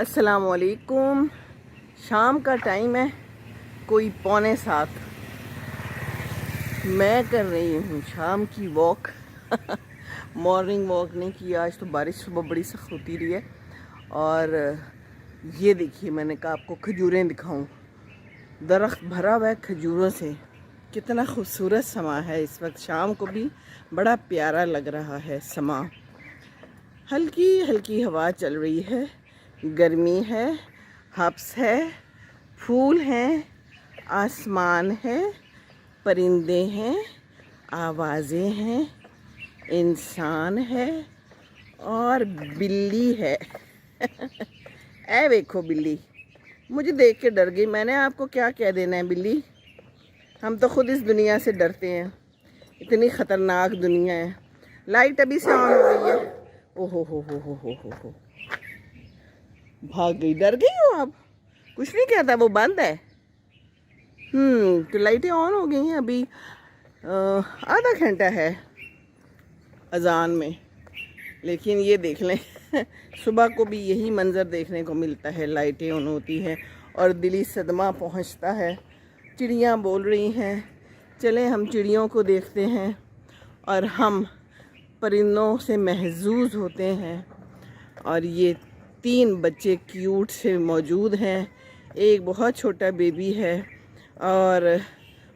अस्सलामुअलैकुम। शाम का टाइम है, कोई 6:45। मैं कर रही हूँ शाम की वॉक। मॉर्निंग वॉक नहीं की आज, तो बारिश सुबह बड़ी सख्त होती रही है। और ये देखिए, मैंने कहा आपको खजूरें दिखाऊं। दरख्त भरा हुआ है खजूरों से। कितना खूबसूरत समा है इस वक्त, शाम को भी बड़ा प्यारा लग रहा है समा। हल्की हल्की हवा चल रही है, गर्मी है, हब्स है, फूल हैं, आसमान है, परिंदे हैं, आवाज़ें हैं, इंसान है और बिल्ली है। ऐ देखो बिल्ली, मुझे देख के डर गई। मैंने आपको क्या कह देना है बिल्ली, हम तो खुद इस दुनिया से डरते हैं। इतनी ख़तरनाक दुनिया है। लाइट अभी से ऑन हो गई है। ओहो हो, भाग गई। डर गई हो आप? कुछ नहीं कहता, वो बंद है। तो लाइटें ऑन हो गई हैं। अभी आधा घंटा है अजान में, लेकिन ये देख लें सुबह को भी यही मंज़र देखने को मिलता है। लाइटें ऑन होती हैं और दिली सदमा पहुंचता है। चिड़ियाँ बोल रही हैं, चलें हम चिड़ियों को देखते हैं। और हम परिंदों से महजूज होते हैं। और ये 3 बच्चे क्यूट से मौजूद हैं। एक बहुत छोटा बेबी है और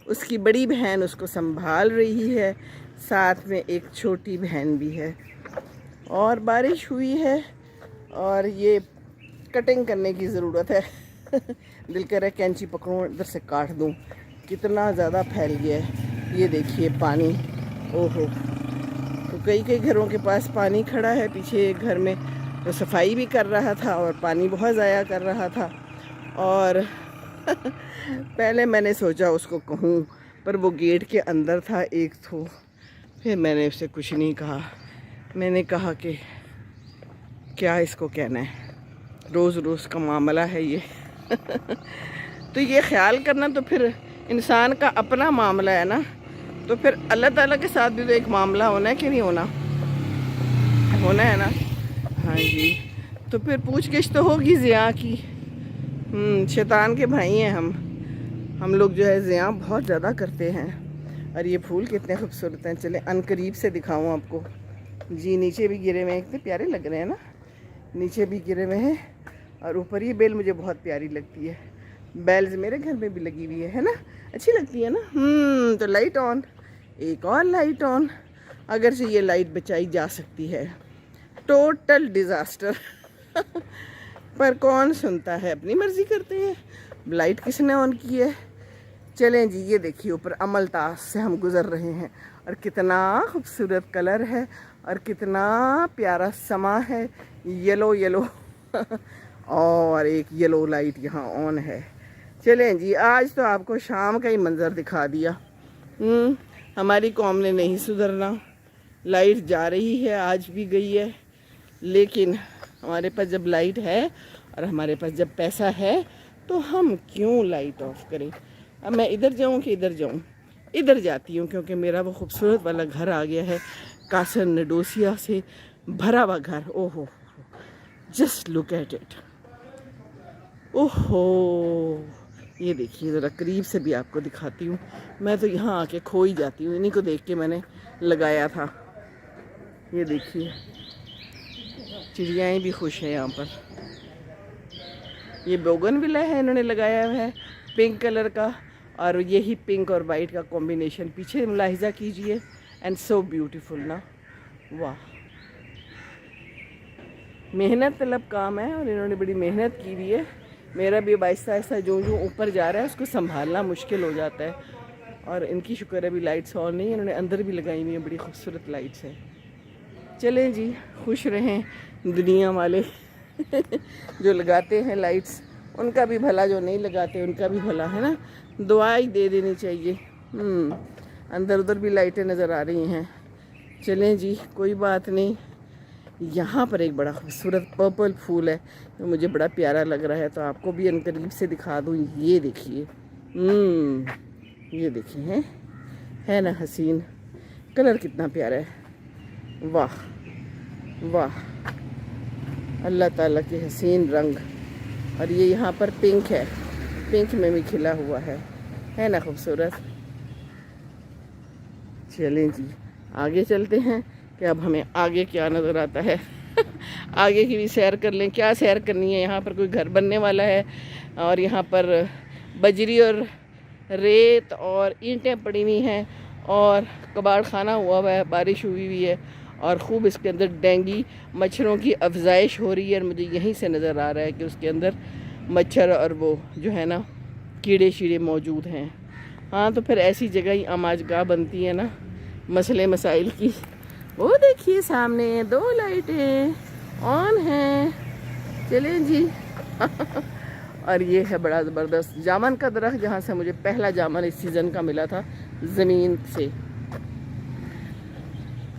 उसकी बड़ी बहन उसको संभाल रही है, साथ में एक छोटी बहन भी है। और बारिश हुई है और ये कटिंग करने की ज़रूरत है। दिल कर रहा है कैंची पकड़ूं, इधर से काट दूं। कितना ज़्यादा फैल गया है, ये देखिए पानी। ओहो, तो कई घरों के पास पानी खड़ा है। पीछे एक घर में तो सफाई भी कर रहा था और पानी बहुत ज़ाया कर रहा था। और पहले मैंने सोचा उसको कहूँ, पर वो गेट के अंदर था एक तो। फिर मैंने उसे कुछ नहीं कहा। मैंने कहा कि क्या इसको कहना है, रोज़ रोज़ का मामला है ये। तो ये ख्याल करना तो फिर इंसान का अपना मामला है ना, तो फिर अल्लाह ताला के साथ भी तो एक मामला होना है कि नहीं होना, होना है ना। हाँ जी, तो फिर पूछ-गिछ तो होगी ज़िया की। शैतान के भाई हैं हम लोग जो है ज़िया बहुत ज़्यादा करते हैं। और ये फूल कितने खूबसूरत हैं, चले अनकरीब से दिखाऊं आपको। जी नीचे भी गिरे हुए हैं, कितने प्यारे लग रहे हैं ना। नीचे भी गिरे हुए हैं और ऊपर ये बेल मुझे बहुत प्यारी लगती है। बेल्स मेरे घर में भी लगी हुई है ना, अच्छी लगती है ना। तो लाइट ऑन, एक और लाइट ऑन। अगर से ये लाइट बचाई जा सकती है। Total disaster. पर कौन सुनता है, अपनी मर्जी करते हैं। लाइट किसने ऑन की है। चलें जी, ये देखिए ऊपर अमलतास से हम गुज़र रहे हैं और कितना खूबसूरत कलर है और कितना प्यारा समा है। येलो येलो और एक येलो लाइट यहाँ ऑन है। चलें जी, आज तो आपको शाम का ही मंज़र दिखा दिया। हमारी कौम ने नहीं सुधरना। लाइट जा रही है, आज भी गई है, लेकिन हमारे पास जब लाइट है और हमारे पास जब पैसा है तो हम क्यों लाइट ऑफ करें। अब मैं इधर जाऊं कि इधर जाऊं? इधर जाती हूँ, क्योंकि मेरा वो खूबसूरत वाला घर आ गया है। कासर नडोसिया से भरा हुआ घर। ओहो, जस्ट लुक एट इट। ओहो, ये देखिए, ज़रा करीब से भी आपको दिखाती हूँ। मैं तो यहाँ आके खो ही जाती हूँ, इन्हीं को देख के मैंने लगाया था। ये देखिए, चिड़ियाएँ भी खुश हैं यहाँ पर। ये बोगनविला है, इन्होंने लगाया हुआ है पिंक कलर का, और यही पिंक और वाइट का कॉम्बिनेशन पीछे मुलाहिजा कीजिए। एंड सो ब्यूटीफुल ना, वाह। मेहनत तलब काम है और इन्होंने बड़ी मेहनत की हुई है। मेरा भी आहिस्ता आहिस्ता जो ऊपर जा रहा है उसको संभालना मुश्किल हो जाता है। और इनकी शुक्र है अभी लाइट्स ऑन नहीं, इन्होंने अंदर भी लगाई हुई है, बड़ी खूबसूरत लाइट्स हैं। चलें जी, खुश रहें दुनिया वाले। जो लगाते हैं लाइट्स, उनका भी भला, जो नहीं लगाते उनका भी भला, है ना। दुआ ही दे देनी चाहिए। अंदर उधर भी लाइटें नज़र आ रही हैं। चलें जी, कोई बात नहीं। यहाँ पर एक बड़ा खूबसूरत पर्पल फूल है, तो मुझे बड़ा प्यारा लग रहा है, तो आपको भी अनकरीब से दिखा दूँ। ये देखिए, ये देखिए, है ना हसीन। कलर कितना प्यारा है, वाह वाह। अल्लाह ताला के हसीन रंग। और ये यहाँ पर पिंक है, पिंक में भी खिला हुआ है ना खूबसूरत। चलें जी आगे चलते हैं कि अब हमें आगे क्या नज़र आता है। आगे की भी सैर कर लें। क्या सैर करनी है, यहाँ पर कोई घर बनने वाला है और यहाँ पर बजरी और रेत और ईंटें पड़ी हुई हैं और कबाड़ खाना हुआ है, बारिश हुई हुई है और ख़ूब इसके अंदर डेंगी मच्छरों की अफजाइश हो रही है। और मुझे यहीं से नज़र आ रहा है कि उसके अंदर मच्छर और वो जो है ना कीड़े शीड़े मौजूद हैं। हाँ तो फिर ऐसी जगह ही आमाजगाह बनती है ना मसले मसाइल की। वो देखिए सामने 2 लाइटें ऑन हैं। चलें जी। और ये है बड़ा ज़बरदस्त जामुन का दरख्त, जहाँ से मुझे पहला जामुन इस सीज़न का मिला था ज़मीन से।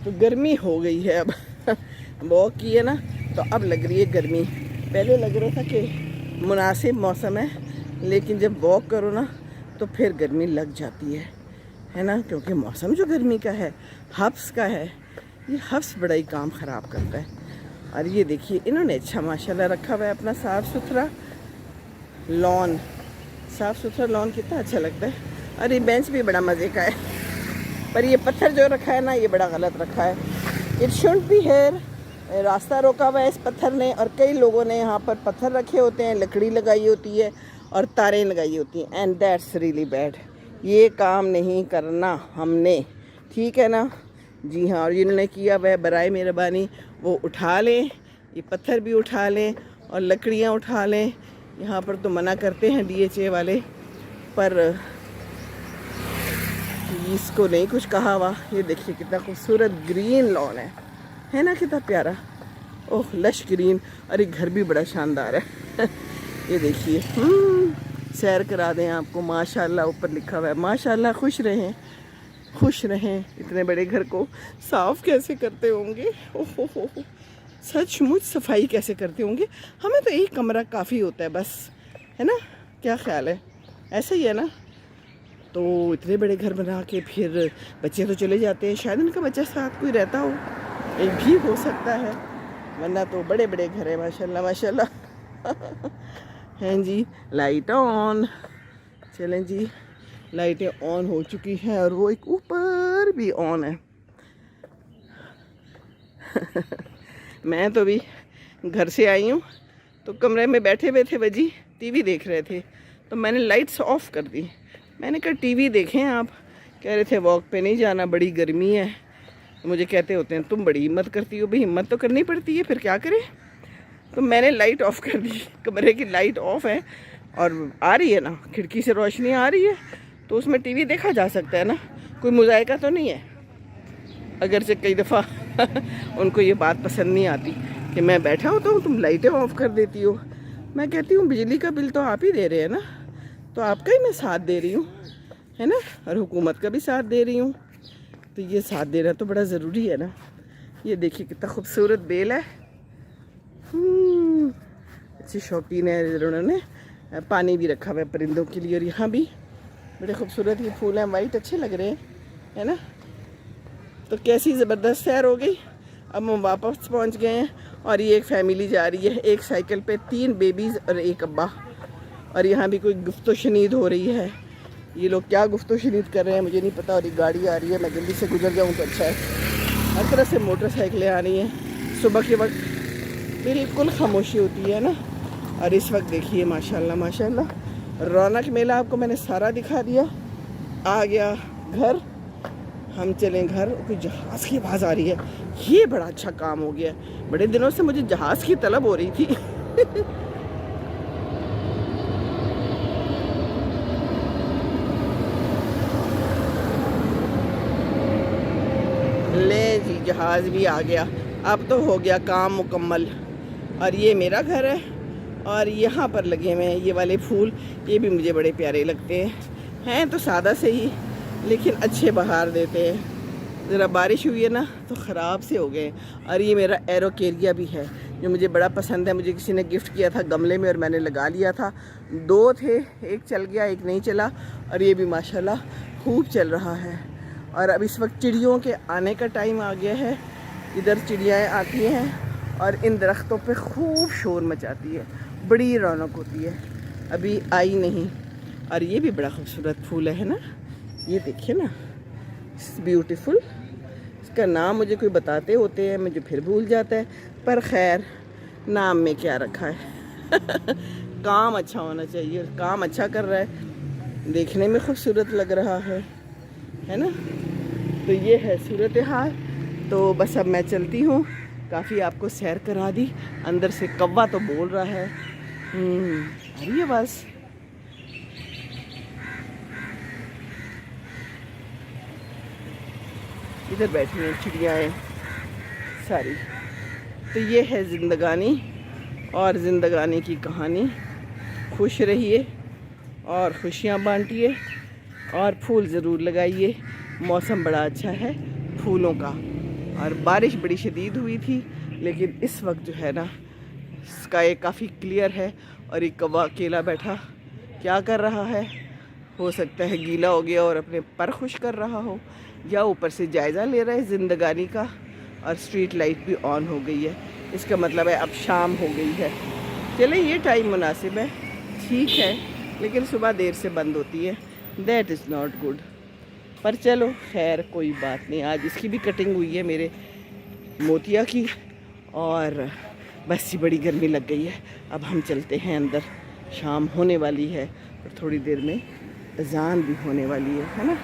तो गर्मी हो गई है अब। वॉक की है ना तो अब लग रही है गर्मी। पहले लग रहा था कि मुनासिब मौसम है, लेकिन जब वॉक करो ना तो फिर गर्मी लग जाती है ना, क्योंकि मौसम जो गर्मी का है हब्स का है, ये हब्स बड़ा ही काम ख़राब करता है। और ये देखिए इन्होंने अच्छा माशाल्लाह रखा हुआ है अपना साफ़ सुथरा लॉन। साफ़ सुथरा लॉन कितना अच्छा लगता है। और ये बेंच भी बड़ा मज़े का है, पर ये पत्थर जो रखा है ना ये बड़ा गलत रखा है। It should be here. रास्ता रोका हुआ है इस पत्थर ने, और कई लोगों ने यहाँ पर पत्थर रखे होते हैं, लकड़ी लगाई होती है और तारें लगाई होती हैं, एंड दैट्स रियली बैड। ये काम नहीं करना हमने, ठीक है ना जी हाँ। और जिन्होंने किया वह बराए मेहरबानी वो उठा लें, ये पत्थर भी उठा लें और लकड़ियाँ उठा लें। यहाँ पर तो मना करते हैं DHA वाले, पर इसको नहीं कुछ कहा हुआ। ये देखिए कितना खूबसूरत ग्रीन लॉन है ना, कितना प्यारा। ओह लश ग्रीन। और ये घर भी बड़ा शानदार है। ये देखिए सैर करा दें आपको। माशाल्लाह ऊपर लिखा हुआ है माशाल्लाह खुश रहें, खुश रहें। इतने बड़े घर को साफ़ कैसे करते होंगे, ओहो हो, सचमुच सफाई कैसे करते होंगे। हमें तो एक कमरा काफ़ी होता है बस, है ना, क्या ख्याल है, ऐसे ही है ना। तो इतने बड़े घर बना के फिर बच्चे तो चले जाते हैं, शायद उनका बच्चा साथ कोई रहता हो, एक भी हो सकता है, वरना तो बड़े बड़े घर है माशाल्लाह माशाल्लाह। हैं जी लाइट ऑन। चलें जी लाइटें ऑन हो चुकी हैं और वो एक ऊपर भी ऑन है। मैं तो भी घर से आई हूँ तो कमरे में बैठे हुए थे बजी टीवी देख रहे थे, तो मैंने लाइट्स ऑफ कर दी। मैंने कहा टीवी देखें आप। कह रहे थे वॉक पे नहीं जाना, बड़ी गर्मी है। मुझे कहते होते हैं तुम बड़ी हिम्मत करती हो। भाई हिम्मत तो करनी पड़ती है, फिर क्या करें। तो मैंने लाइट ऑफ़ कर दी, कमरे की लाइट ऑफ़ है और आ रही है ना, खिड़की से रोशनी आ रही है, तो उसमें टीवी देखा जा सकता है ना, कोई मुज़ायका तो नहीं है। अगरचे कई दफ़ा उनको ये बात पसंद नहीं आती कि मैं बैठा होता हूँ तुम लाइटें ऑफ़ कर देती हो। मैं कहती हूँ बिजली का बिल तो आप ही दे रहे हैं ना, तो आपका ही मैं साथ दे रही हूँ, है ना, और हुकूमत का भी साथ दे रही हूँ, तो ये साथ देना तो बड़ा ज़रूरी है ना। ये देखिए कितना खूबसूरत बेल है। अच्छी शौकीन है, उन्होंने पानी भी रखा हुआ है परिंदों के लिए। और यहाँ भी बड़े खूबसूरत ये फूल हैं, वाइट अच्छे लग रहे हैं, है ना। तो कैसी ज़बरदस्त सैर हो गई। अब हम वापस पहुँच गए हैं और ये एक फैमिली जा रही है, एक साइकिल पे 3 बेबीज़ और एक अब्बा। और यहाँ भी कोई गुफ्तो शनीद हो रही है। ये लोग क्या गुफ्तो शनीद कर रहे हैं मुझे नहीं पता। और ये गाड़ी आ रही है, मैं जल्दी से गुजर जाऊँ तो अच्छा है। हर तरह से मोटरसाइकिलें आ रही हैं। सुबह के वक्त बिल्कुल खामोशी होती है ना। और इस वक्त देखिए माशाल्लाह माशाल्लाह रौनक मेला आपको मैंने सारा दिखा दिया। आ गया घर, हम चलें घर। कोई जहाज़ की आवाज़ आ रही है, ये बड़ा अच्छा काम हो गया। बड़े दिनों से मुझे जहाज़ की तलब हो रही थी। ले जी जहाज़ भी आ गया, अब तो हो गया काम मुकम्मल। और ये मेरा घर है और यहाँ पर लगे हुए हैं ये वाले फूल, ये भी मुझे बड़े प्यारे लगते हैं तो सादा से ही, लेकिन अच्छे बहार देते हैं। ज़रा बारिश हुई है ना तो ख़राब से हो गए। और ये मेरा एरोकेरिया भी है जो मुझे बड़ा पसंद है, मुझे किसी ने गिफ्ट किया था गमले में और मैंने लगा लिया था। 2 थे, एक चल गया एक नहीं चला, और ये भी माशाल्लाह खूब चल रहा है। और अब इस वक्त चिड़ियों के आने का टाइम आ गया है। इधर चिड़ियाँ आती हैं और इन दरख्तों पे खूब शोर मचाती है। बड़ी रौनक होती है। अभी आई नहीं। और ये भी बड़ा खूबसूरत फूल है ना, ये देखिए ना, ब्यूटीफुल। इसका नाम मुझे कोई बताते होते हैं, मुझे फिर भूल जाता है, पर खैर नाम में क्या रखा है। काम अच्छा होना चाहिए, काम अच्छा कर रहा है, देखने में खूबसूरत लग रहा है ना। तो ये है सूरत हाल। तो बस अब मैं चलती हूँ, काफ़ी आपको सैर करा दी। अंदर से कौवा तो बोल रहा है, आ रही है बस। इधर बैठी हैं चिड़ियाएँ सारी। तो ये है ज़िंदगानी और ज़िंदगानी की कहानी। खुश रहिए और खुशियाँ बांटिए और फूल ज़रूर लगाइए। मौसम बड़ा अच्छा है फूलों का, और बारिश बड़ी शदीद हुई थी, लेकिन इस वक्त जो है ना स्काई काफ़ी क्लियर है। और एक कौवा अकेला बैठा क्या कर रहा है, हो सकता है गीला हो गया और अपने पर खुश कर रहा हो, या ऊपर से जायज़ा ले रहा है ज़िंदगानी का। और स्ट्रीट लाइट भी ऑन हो गई है, इसका मतलब है अब शाम हो गई है। चले ये टाइम मुनासिब है, ठीक है, लेकिन सुबह देर से बंद होती है, दैट इज़ नॉट गुड। पर चलो खैर कोई बात नहीं। आज इसकी भी कटिंग हुई है मेरे मोतिया की, और बस ही बड़ी गर्मी लग गई है। अब हम चलते हैं अंदर, शाम होने वाली है और थोड़ी देर में अजान भी होने वाली है ना।